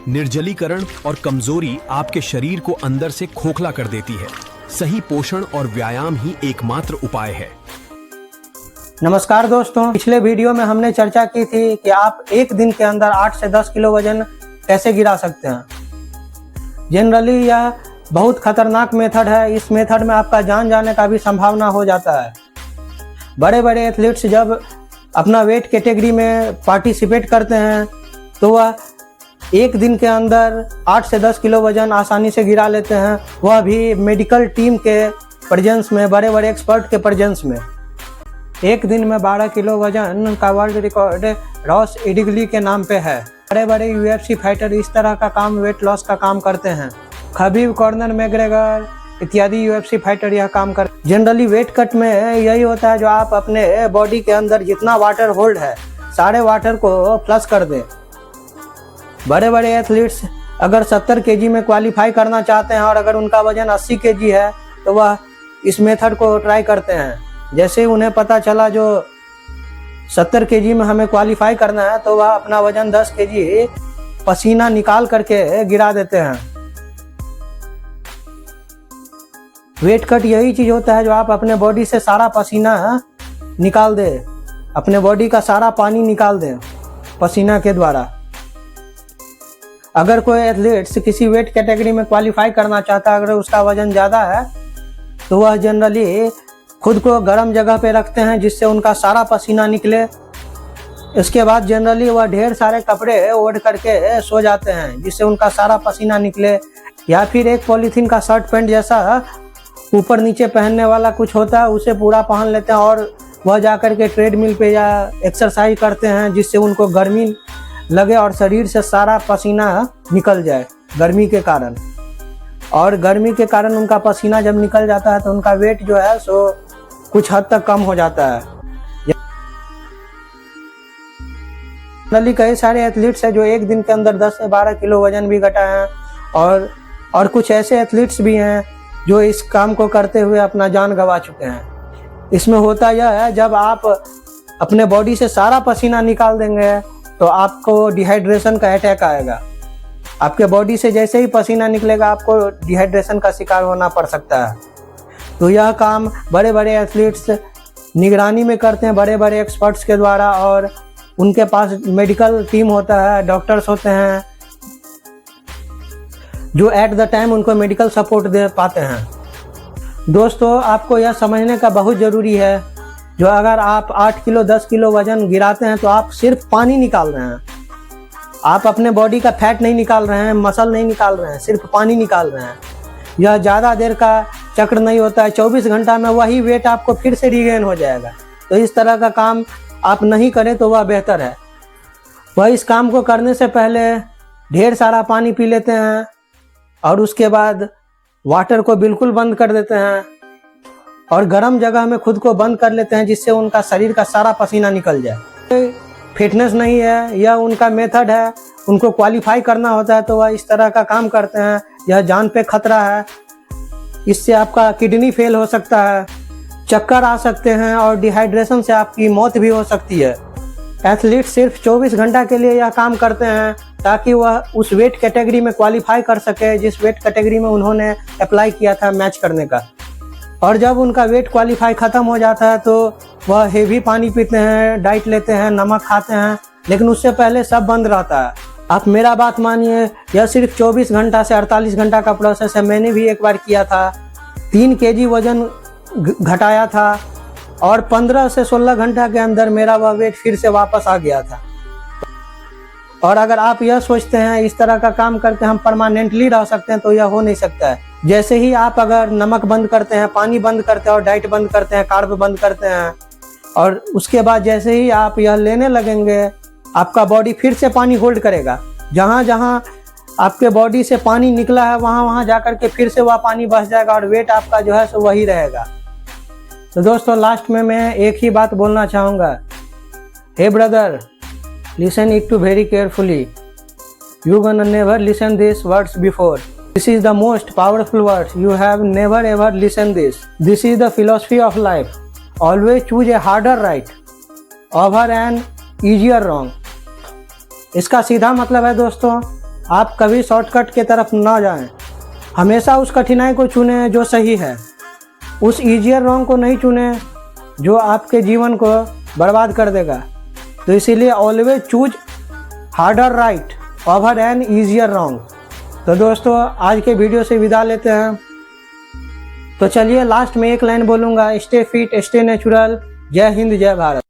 निर्जलीकरण और कमजोरी आपके शरीर को अंदर से खोखला कर देती है। सही पोषण और व्यायाम ही एकमात्र उपाय है। नमस्कार दोस्तों, पिछले वीडियो में हमने चर्चा की थी कि आप एक दिन के अंदर 8 से 10 किलो वजन कैसे गिरा सकते हैं। जनरली यह बहुत खतरनाक मेथड है। इस मेथड में आपका जान जाने का भी संभावना हो जाता है। बड़े बड़े एथलीट्स जब अपना वेट कैटेगरी में पार्टिसिपेट करते हैं तो वह एक दिन के अंदर 8 से 10 किलो वजन आसानी से गिरा लेते हैं, वह भी मेडिकल टीम के प्रेजेंस में, बड़े बड़े एक्सपर्ट के प्रेजेंस में। एक दिन में 12 किलो वजन का वर्ल्ड रिकॉर्ड रॉस इडिगली के नाम पे है। बड़े बड़े यूएफसी फाइटर इस तरह का काम, वेट लॉस का काम करते हैं। खबीब, कॉर्नर मैग्रेगर इत्यादि यूएफसी फाइटर यह काम कर। जनरली वेट कट में यही होता है, जो आप अपने बॉडी के अंदर जितना वाटर होल्ड है सारे वाटर को फ्लश कर दें। बड़े बड़े एथलीट्स अगर 70 केजी में क्वालिफाई करना चाहते हैं और अगर उनका वजन 80 केजी है तो वह इस मेथड को ट्राई करते हैं। जैसे ही उन्हें पता चला जो 70 केजी में हमें क्वालिफाई करना है तो वह अपना वजन 10 केजी पसीना निकाल करके गिरा देते हैं। वेट कट यही चीज होता है जो आप अपने बॉडी से सारा पसीना निकाल दे, अपने बॉडी का सारा पानी निकाल दे पसीना के द्वारा। अगर कोई एथलीट्स किसी वेट कैटेगरी में क्वालिफाई करना चाहता है, अगर उसका वजन ज़्यादा है तो वह जनरली खुद को गर्म जगह पे रखते हैं जिससे उनका सारा पसीना निकले। इसके बाद जनरली वह ढेर सारे कपड़े ओढ़ करके सो जाते हैं जिससे उनका सारा पसीना निकले, या फिर एक पॉलीथीन का शर्ट पैंट जैसा ऊपर नीचे पहनने वाला कुछ होता है उसे पूरा पहन लेते हैं और वह जा करके ट्रेडमिल पे या एक्सरसाइज करते हैं जिससे उनको गर्मी लगे और शरीर से सारा पसीना निकल जाए गर्मी के कारण। और गर्मी के कारण उनका पसीना जब निकल जाता है तो उनका वेट जो है सो कुछ हद तक कम हो जाता है। जनरली कई सारे एथलीट्स हैं जो एक दिन के अंदर 10 से 12 किलो वजन भी घटाए हैं, और कुछ ऐसे एथलीट्स भी हैं जो इस काम को करते हुए अपना जान गंवा चुके हैं। इसमें होता यह है, जब आप अपने बॉडी से सारा पसीना निकाल देंगे तो आपको डिहाइड्रेशन का अटैक आएगा। आपके बॉडी से जैसे ही पसीना निकलेगा आपको डिहाइड्रेशन का शिकार होना पड़ सकता है। तो यह काम बड़े बड़े एथलीट्स निगरानी में करते हैं, बड़े बड़े एक्सपर्ट्स के द्वारा, और उनके पास मेडिकल टीम होता है, डॉक्टर्स होते हैं जो एट द टाइम उनको मेडिकल सपोर्ट दे पाते हैं। दोस्तों, आपको यह समझने का बहुत ज़रूरी है, जो अगर आप 8 किलो 10 किलो वजन गिराते हैं तो आप सिर्फ पानी निकाल रहे हैं। आप अपने बॉडी का फैट नहीं निकाल रहे हैं, मसल नहीं निकाल रहे हैं, सिर्फ पानी निकाल रहे हैं। यह ज़्यादा देर का चक्र नहीं होता है, 24 घंटा में वही वेट आपको फिर से रिगेन हो जाएगा। तो इस तरह का काम आप नहीं करें तो वह बेहतर है। वह इस काम को करने से पहले ढेर सारा पानी पी लेते हैं और उसके बाद वाटर को बिल्कुल बंद कर देते हैं और गर्म जगह में खुद को बंद कर लेते हैं जिससे उनका शरीर का सारा पसीना निकल जाए। फिटनेस नहीं है, यह उनका मेथड है, उनको क्वालिफाई करना होता है तो वह इस तरह का काम करते हैं। यह जान पे खतरा है, इससे आपका किडनी फेल हो सकता है, चक्कर आ सकते हैं और डिहाइड्रेशन से आपकी मौत भी हो सकती है। एथलीट सिर्फ 24 घंटा के लिए यह काम करते हैं ताकि वह उस वेट कैटेगरी में क्वालिफाई कर सके जिस वेट कैटेगरी में उन्होंने अप्लाई किया था मैच करने का। और जब उनका वेट क्वालिफाई ख़त्म हो जाता है तो वह हेवी पानी पीते हैं, डाइट लेते हैं, नमक खाते हैं, लेकिन उससे पहले सब बंद रहता है। आप मेरा बात मानिए, यह सिर्फ 24 घंटा से 48 घंटा का प्रोसेस है। मैंने भी एक बार किया था, 3 केजी वजन घटाया था और 15 से 16 घंटा के अंदर मेरा वह वेट फिर से वापस आ गया था। और अगर आप यह सोचते हैं इस तरह का काम करके हम परमानेंटली रह सकते हैं तो यह हो नहीं सकता है। जैसे ही आप अगर नमक बंद करते हैं, पानी बंद करते हैं और डाइट बंद करते हैं, कार्ब बंद करते हैं, और उसके बाद जैसे ही आप यह लेने लगेंगे आपका बॉडी फिर से पानी होल्ड करेगा। जहाँ जहाँ आपके बॉडी से पानी निकला है वहाँ वहाँ जाकर के फिर से वह पानी बच जाएगा और वेट आपका जो है सो वही रहेगा। तो दोस्तों, लास्ट में मैं एक ही बात बोलना चाहूँगा। हे brother, listen it to very carefully. You gonna never listen these words before. This is the most powerful words. You have never ever listened this. This is the philosophy of life. Always choose a harder right over an easier wrong. इसका सीधा मतलब है दोस्तों, आप कभी shortcut की तरफ ना जाएं। हमेशा उस कठिनाई को चुनें जो सही है, उस ईजियर रॉन्ग को नहीं चुनें जो आपके जीवन को बर्बाद कर देगा। तो इसीलिए always choose harder right over N easier wrong. तो दोस्तों आज के वीडियो से विदा लेते हैं। तो चलिए लास्ट में एक लाइन बोलूँगा, स्टे फिट स्टे नेचुरल। जय हिंद जय भारत।